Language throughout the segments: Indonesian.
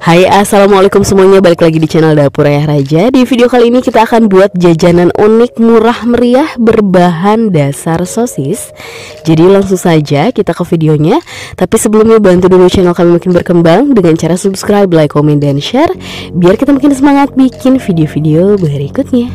Hai, assalamualaikum semuanya, balik lagi di channel Dapur Ayah Raja. Di video kali ini kita akan buat jajanan unik murah meriah berbahan dasar sosis. Jadi langsung saja kita ke videonya. Tapi sebelumnya bantu dulu channel kami makin berkembang dengan cara subscribe, like, komen, dan share, biar kita makin semangat bikin video-video berikutnya.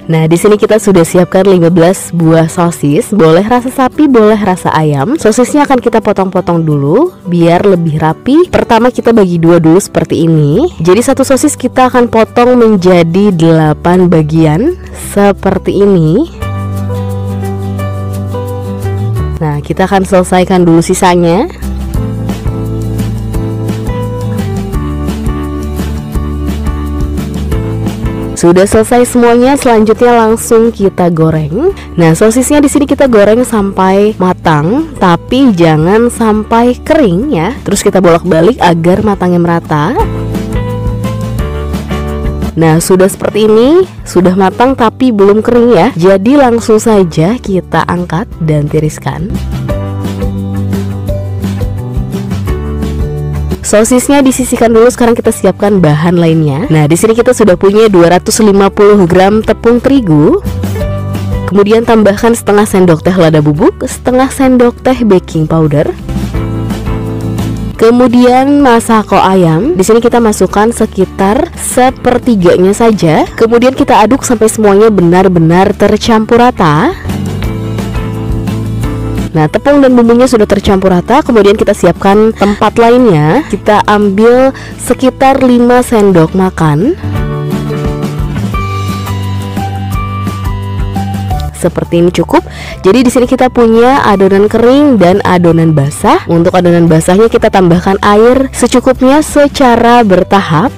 Nah, di sini kita sudah siapkan 15 buah sosis, boleh rasa sapi, boleh rasa ayam. Sosisnya akan kita potong-potong dulu biar lebih rapi. Pertama kita bagi dua dulu seperti ini. Jadi satu sosis kita akan potong menjadi 8 bagian seperti ini. Nah, kita akan selesaikan dulu sisanya. Sudah selesai semuanya, selanjutnya langsung kita goreng. Nah, sosisnya di sini kita goreng sampai matang, tapi jangan sampai kering ya. Terus kita bolak-balik agar matangnya merata. Nah, sudah seperti ini, sudah matang tapi belum kering ya. Jadi langsung saja kita angkat dan tiriskan. Sosisnya disisihkan dulu, sekarang kita siapkan bahan lainnya. Nah, di sini kita sudah punya 250 gram tepung terigu. Kemudian tambahkan setengah sendok teh lada bubuk, setengah sendok teh baking powder. Kemudian masako ayam. Di sini kita masukkan sekitar sepertiganya saja. Kemudian kita aduk sampai semuanya benar-benar tercampur rata. Nah, tepung dan bumbunya sudah tercampur rata. Kemudian kita siapkan tempat lainnya. Kita ambil sekitar 5 sendok makan. Seperti ini cukup. Jadi di sini kita punya adonan kering dan adonan basah. Untuk adonan basahnya kita tambahkan air secukupnya secara bertahap.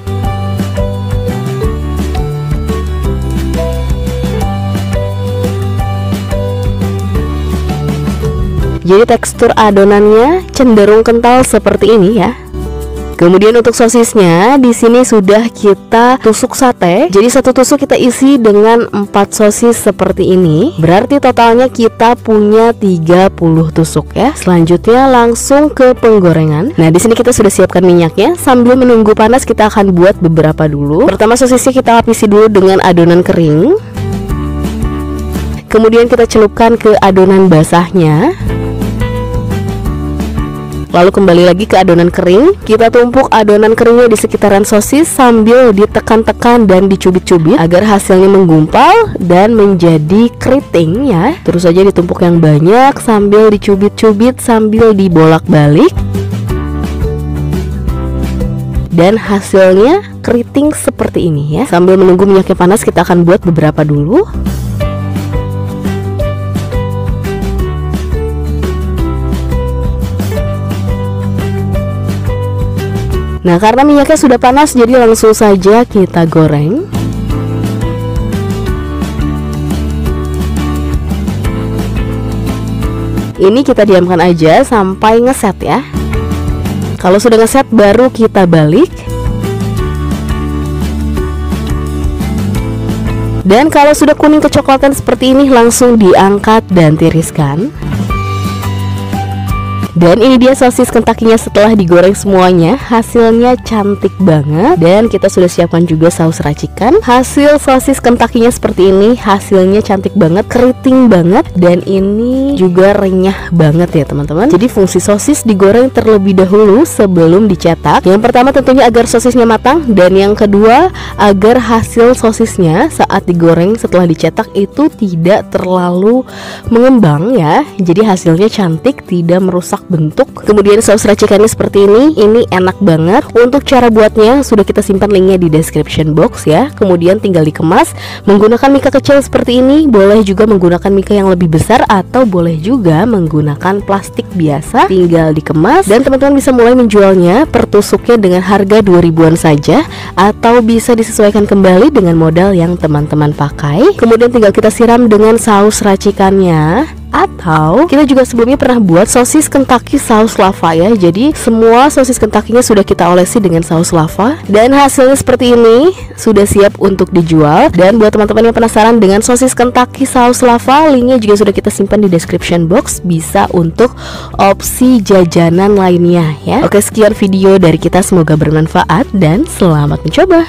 Jadi tekstur adonannya cenderung kental seperti ini ya. Kemudian untuk sosisnya di sini sudah kita tusuk sate. Jadi satu tusuk kita isi dengan 4 sosis seperti ini. Berarti totalnya kita punya 30 tusuk ya. Selanjutnya langsung ke penggorengan. Nah, di sini kita sudah siapkan minyaknya. Sambil menunggu panas kita akan buat beberapa dulu. Pertama sosisnya kita lapisi dulu dengan adonan kering. Kemudian kita celupkan ke adonan basahnya. Lalu kembali lagi ke adonan kering. Kita tumpuk adonan keringnya di sekitaran sosis sambil ditekan-tekan dan dicubit-cubit agar hasilnya menggumpal dan menjadi keriting ya. Terus saja ditumpuk yang banyak sambil dicubit-cubit sambil dibolak-balik. Dan hasilnya keriting seperti ini ya. Sambil menunggu minyaknya panas kita akan buat beberapa dulu. Nah, karena minyaknya sudah panas, jadi langsung saja kita goreng. Ini kita diamkan aja sampai ngeset ya. Kalau sudah ngeset baru kita balik. Dan kalau sudah kuning kecoklatan seperti ini langsung diangkat dan tiriskan. Dan ini dia sosis kentakinya setelah digoreng semuanya. Hasilnya cantik banget. Dan kita sudah siapkan juga saus racikan. Hasil sosis kentakinya seperti ini. Hasilnya cantik banget, keriting banget. Dan ini juga renyah banget ya teman-teman. Jadi fungsi sosis digoreng terlebih dahulu sebelum dicetak. Yang pertama tentunya agar sosisnya matang. Dan yang kedua agar hasil sosisnya saat digoreng setelah dicetak itu tidak terlalu mengembang ya. Jadi hasilnya cantik, tidak merusak bentuk. Kemudian saus racikannya seperti ini enak banget. Untuk cara buatnya sudah kita simpan linknya di description box ya. Kemudian tinggal dikemas menggunakan mika kecil seperti ini. Boleh juga menggunakan mika yang lebih besar atau boleh juga menggunakan plastik biasa. Tinggal dikemas dan teman-teman bisa mulai menjualnya per tusuknya dengan harga 2000-an saja, atau bisa disesuaikan kembali dengan modal yang teman-teman pakai. Kemudian tinggal kita siram dengan saus racikannya. Atau kita juga sebelumnya pernah buat sosis Kentucky saus lava ya. Jadi semua sosis Kentucky-nya sudah kita olesi dengan saus lava, dan hasilnya seperti ini, sudah siap untuk dijual. Dan buat teman-teman yang penasaran dengan sosis Kentucky saus lava, linknya juga sudah kita simpan di description box, bisa untuk opsi jajanan lainnya ya. Oke, sekian video dari kita, semoga bermanfaat dan selamat mencoba.